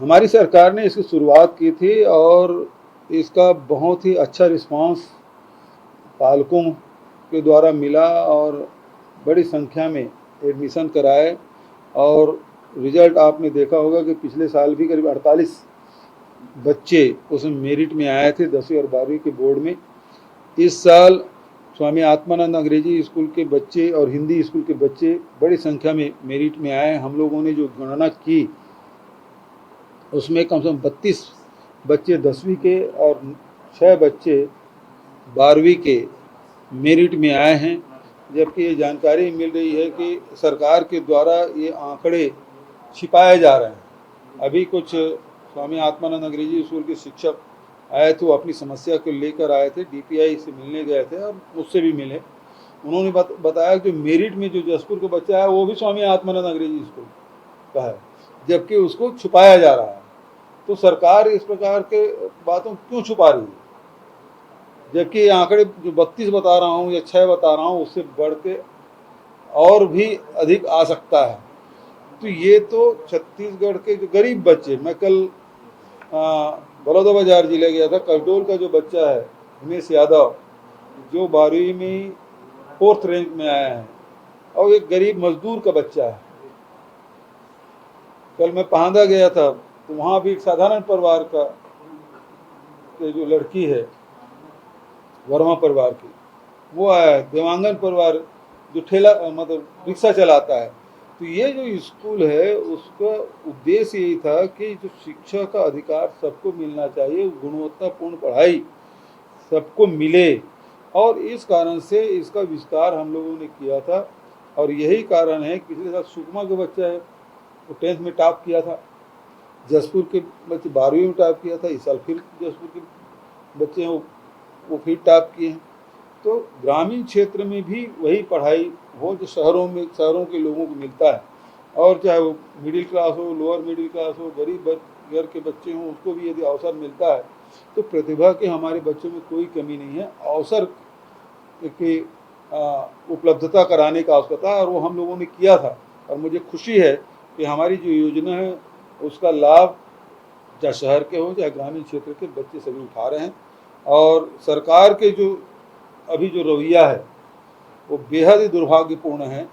हमारी सरकार ने इसकी शुरुआत की थी और इसका बहुत ही अच्छा रिस्पांस पालकों के द्वारा मिला और बड़ी संख्या में एडमिशन कराए और रिजल्ट आपने देखा होगा कि पिछले साल भी करीब 48 बच्चे उसमें मेरिट में आए थे 10वीं और 12वीं के बोर्ड में। इस साल स्वामी आत्मानंद अंग्रेजी स्कूल के बच्चे और हिंदी स्कूल के बच्चे बड़ी संख्या में मेरिट में आए। हम लोगों ने जो गणना की उसमें कम से कम 32 बच्चे 10वीं के और 6 बच्चे 12वीं के मेरिट में आए हैं। जबकि ये जानकारी मिल रही है कि सरकार के द्वारा ये आंकड़े छिपाए जा रहे हैं। अभी कुछ स्वामी आत्मानंद अंग्रेजी स्कूल के शिक्षक आए थे, वो अपनी समस्या को लेकर आए थे, डीपीआई से मिलने गए थे और मुझसे भी मिले। उन्होंने बताया कि मेरिट में जो जसपुर का बच्चा है वो भी स्वामी आत्मानंद अंग्रेजी स्कूल का है, जबकि उसको छुपाया जा रहा है। तो सरकार इस प्रकार के बातों क्यों छुपा रही है, जबकि ये आंकड़े जो 32 बता रहा हूँ या 6 बता रहा हूँ उससे बढ़ के और भी अधिक आ सकता है। तो ये तो छत्तीसगढ़ के जो गरीब बच्चे, मैं कल बलौदाबाजार जिले गया था, कसडोल का जो बच्चा है हिमेश यादव जो 12वीं में 4th रैंक में आया है और एक गरीब मजदूर का बच्चा है। कल मैं पांदा गया था तो वहाँ भी एक साधारण परिवार का जो लड़की है वर्मा परिवार की, वो आया है, देवांगन परिवार जो ठेला मतलब रिक्शा चलाता है। तो ये जो स्कूल है उसका उद्देश्य यही था कि जो शिक्षा का अधिकार सबको मिलना चाहिए, गुणवत्तापूर्ण पढ़ाई सबको मिले, और इस कारण से इसका विस्तार हम लोगों ने किया था। और यही कारण है कि पिछले साल सुकमा का बच्चा है वो 10th में टॉप किया था, जसपुर के बच्चे 12वीं में टॉप किया था, इस साल फिर जसपुर के बच्चे हैं वो फिर टॉप किए हैं। तो ग्रामीण क्षेत्र में भी वही पढ़ाई हो जो शहरों के लोगों को मिलता है, और चाहे वो मिडिल क्लास हो, लोअर मिडिल क्लास हो, गरीब घर के बच्चे हों, उसको भी यदि अवसर मिलता है तो प्रतिभा के हमारे बच्चों में कोई कमी नहीं है। अवसर की उपलब्धता कराने का आवश्यकता है और वो हम लोगों ने किया था। और मुझे खुशी है कि हमारी जो योजना है उसका लाभ चाहे शहर के हो चाहे ग्रामीण क्षेत्र के बच्चे सभी उठा रहे हैं। और सरकार के जो अभी जो रवैया है वो बेहद ही दुर्भाग्यपूर्ण है।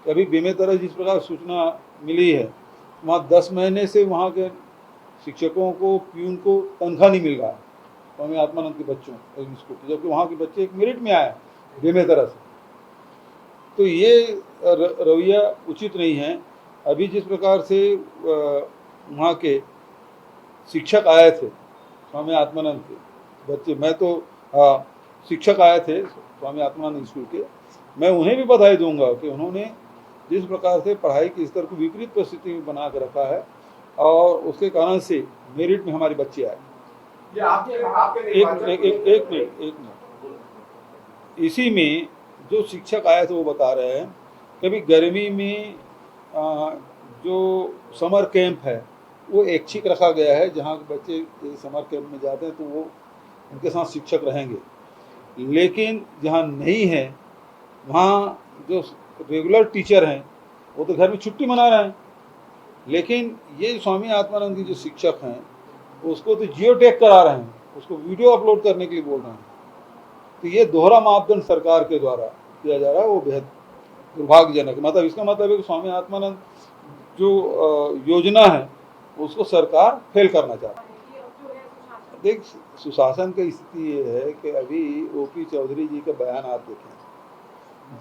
अभी बेमेतरज जिस प्रकार सूचना मिली है वहाँ 10 महीने से वहाँ के शिक्षकों को, प्यून को तनख्वाह नहीं मिल रहा है स्वामी आत्मानंद के बच्चों स्कूल, जबकि वहाँ के बच्चे एक मेरिट में आए बेमेतरज से। तो ये रवैया उचित नहीं है। अभी जिस प्रकार से वहाँ के शिक्षक आए थे स्वामी आत्मानंद के बच्चे, मैं तो शिक्षक आए थे स्वामी आत्मानंद स्कूल के, मैं उन्हें भी बधाई दूंगा कि उन्होंने जिस प्रकार से पढ़ाई के स्तर को विपरीत परिस्थिति में बना कर रखा है और उसके कारण से मेरिट में हमारे बच्चे आए। एक मिनट, इसी में जो शिक्षक आए थे वो बता रहे हैं कभी गर्मी में जो समर कैंप है वो ऐच्छिक रखा गया है, जहाँ बच्चे समर कैंप में जाते हैं तो वो उनके साथ शिक्षक रहेंगे, लेकिन जहाँ नहीं है वहाँ जो रेगुलर टीचर हैं वो तो घर में छुट्टी मना रहे हैं। लेकिन ये स्वामी आत्मानंद के जो शिक्षक हैं उसको तो जियो टैग करा रहे हैं, उसको वीडियो अपलोड करने के लिए बोल रहे हैं। तो ये दोहरा मापदंड सरकार के द्वारा किया जा रहा है, वो बेहद दुर्भाग्यजनक। मतलब इसका मतलब है कि स्वामी आत्मानंद जो योजना है उसको सरकार फेल करना चाहती है। देख, सुशासन की स्थिति ये है कि अभी ओपी चौधरी जी का बयान आप देखें,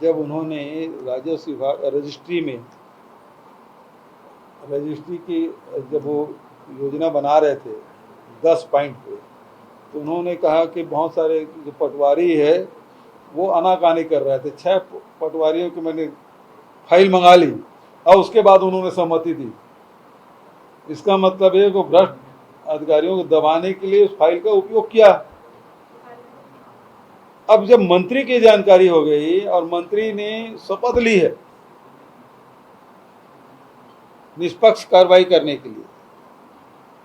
जब उन्होंने राजस्व विभाग रजिस्ट्री की जब वो योजना बना रहे थे 10 पॉइंट पे, तो उन्होंने कहा कि बहुत सारे जो पटवारी है वो आनाकानी कर रहे थे। 6 पटवारियों की मैंने फाइल मंगा ली और उसके बाद उन्होंने सहमति दी। इसका मतलब है कि भ्रष्ट अधिकारियों को दबाने के लिए उस फाइल का उपयोग किया। अब जब मंत्री की जानकारी हो गई और मंत्री ने शपथ ली है निष्पक्ष कार्रवाई करने के लिए,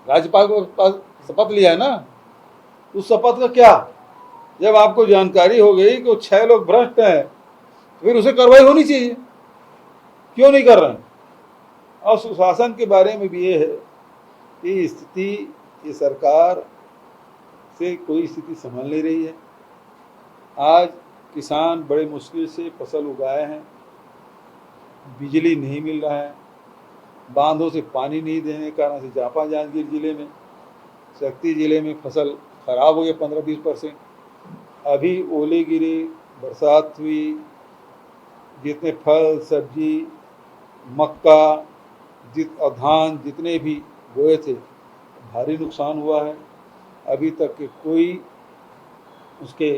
राज्यपाल को पास शपथ लिया है ना, उस शपथ का क्या, जब आपको जानकारी हो गई कि 6 लोग भ्रष्ट हैं तो फिर उसे कार्रवाई होनी चाहिए, क्यों नहीं कर रहे हैं। और सुशासन के बारे में भी ये है ये स्थिति, ये सरकार से कोई स्थिति संभल नहीं रही है। आज किसान बड़े मुश्किल से फसल उगाए हैं, बिजली नहीं मिल रहा है, बांधों से पानी नहीं देने के कारण से जापा जांजगीर जिले में, शक्ति जिले में फसल खराब हो गया 15-20%। अभी ओले गिरे, बरसात हुई, जितने फल सब्जी मक्का और धान जितने भी बोए थे भारी नुकसान हुआ है। अभी तक के कोई उसके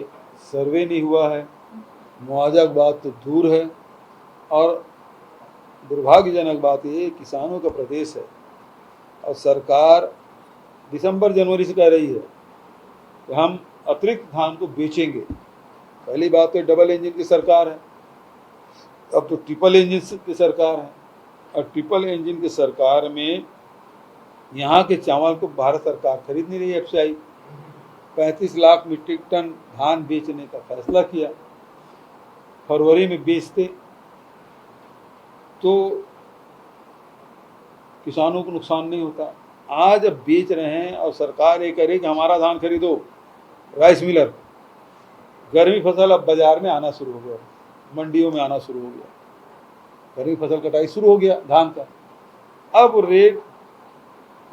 सर्वे नहीं हुआ है, मुआवजा की बात तो दूर है। और दुर्भाग्यजनक बात ये किसानों का प्रदेश है और सरकार दिसंबर जनवरी से कह रही है कि हम अतिरिक्त धान को बेचेंगे। पहली बात तो डबल इंजन की सरकार है, अब तो ट्रिपल इंजन की सरकार है। और ट्रिपल इंजन की सरकार में यहाँ के चावल को भारत सरकार खरीद नहीं रही। एफसीआई 35 लाख मीट्रिक टन धान बेचने का फैसला किया, फरवरी में बेचते तो किसानों को नुकसान नहीं होता। आज अब बेच रहे हैं और सरकार ये कह रही कि हमारा धान खरीदो, राइस मिलर। गर्मी फसल अब बाजार में आना शुरू हो गया, मंडियों में आना शुरू हो गया, गर्मी फसल कटाई शुरू हो गया धान का। अब रेट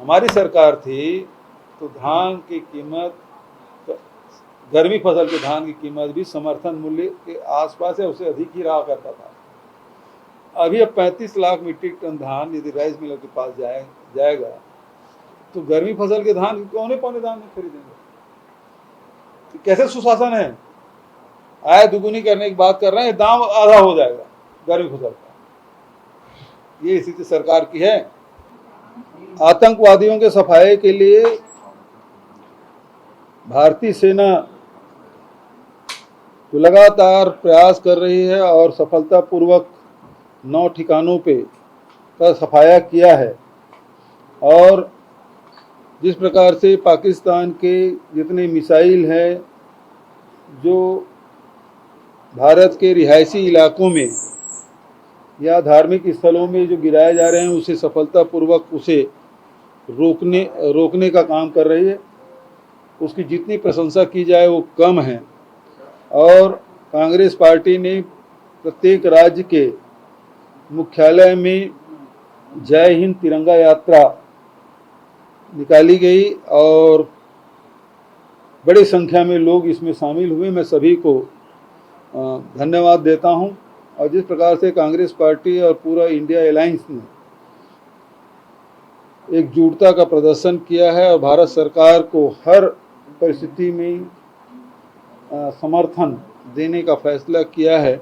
हमारी सरकार थी तो धान की कीमत, गर्मी फसल के धान की कीमत भी समर्थन मूल्य के आसपास या उससे अधिक ही रहा करता था। अभी अब 35 लाख मीट्रिक टन धान यदि राइस मिलर के पास जाएगा तो गर्मी फसल के धान कौने पौने दाम में खरीदेंगे? तो कैसे सुशासन है? आय दुगुनी करने की बात कर रहे हैं, दाम आधा हो जाएगा गर्मी फसल का। ये स्थिति सरकार की है। आतंकवादियों के सफाये के लिए भारतीय सेना तो लगातार प्रयास कर रही है और सफलतापूर्वक 9 ठिकानों पे का सफाया किया है। और जिस प्रकार से पाकिस्तान के जितने मिसाइल हैं जो भारत के रिहायशी इलाकों में या धार्मिक स्थलों में जो गिराए जा रहे हैं, उसे सफलतापूर्वक उसे रोकने का काम कर रही है। उसकी जितनी प्रशंसा की जाए वो कम है। और कांग्रेस पार्टी ने प्रत्येक राज्य के मुख्यालय में जय हिंद तिरंगा यात्रा निकाली गई और बड़ी संख्या में लोग इसमें शामिल हुए। मैं सभी को धन्यवाद देता हूं। और जिस प्रकार से कांग्रेस पार्टी और पूरा इंडिया अलायंस ने एकजुटता का प्रदर्शन किया है और भारत सरकार को हर परिस्थिति में समर्थन देने का फैसला किया है,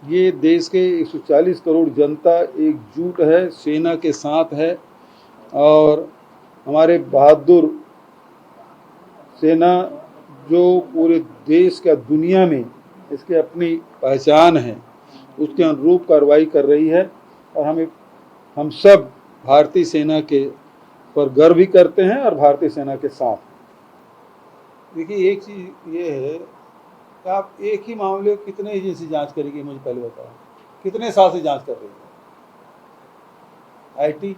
ये देश के 140 करोड़ जनता एकजुट है, सेना के साथ है। और हमारे बहादुर सेना जो पूरे देश का दुनिया में इसके अपनी पहचान है, उसके अनुरूप कार्रवाई कर रही है। और हम सब भारतीय सेना के पर गर्व भी करते हैं और भारतीय सेना के साथ। देखिए, एक चीज़ ये है कि आप एक ही मामले को कितने एजेंसी जांच करेगी, मुझे पहले बताओ। कितने साल से जांच कर रही है? आईटी,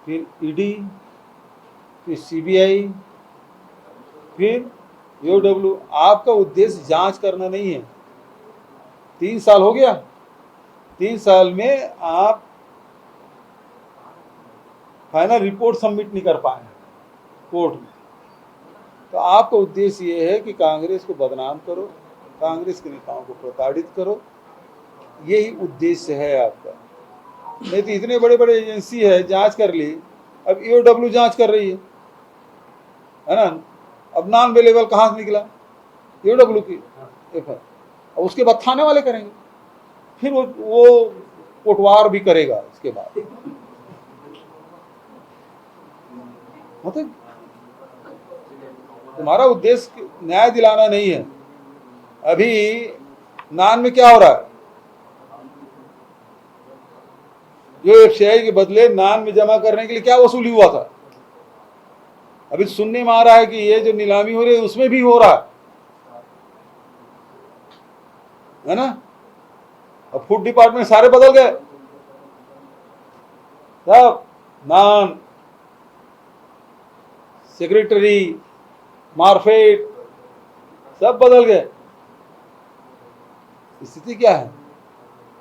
फिर ईडी, फिर सीबीआई, फिर ईओडब्ल्यू। आपका उद्देश्य जांच करना नहीं है। 3 साल हो गया, 3 साल में आप फाइनल रिपोर्ट सबमिट नहीं कर पाए कोर्ट में। तो आपका उद्देश्य ये है कि कांग्रेस को बदनाम करो, कांग्रेस के नेताओं को प्रताड़ित करो, यही उद्देश्य है आपका। नहीं तो इतने बड़े बड़े एजेंसी है, जांच कर ली, अब ईओडब्ल्यू जांच कर रही है ना। अब नॉन अवेलेबल कहाँ से निकला? ईओडब्ल्यू की एफआईआर। और उसके बाद थाने वाले करेंगे, फिर वो कोटवार भी करेगा इसके बाद। मतलब तुम्हारा उद्देश्य न्याय दिलाना नहीं है। अभी नान में क्या हो रहा है? जो एफसीआई के बदले नान में जमा करने के लिए क्या वसूली हुआ था, अभी सुनने में आ रहा है कि ये जो नीलामी हो रही है उसमें भी हो रहा है ना। अब फूड डिपार्टमेंट सारे बदल गए सब, नान, सेक्रेटरी, मार्फेट सब बदल गए। स्थिति क्या है?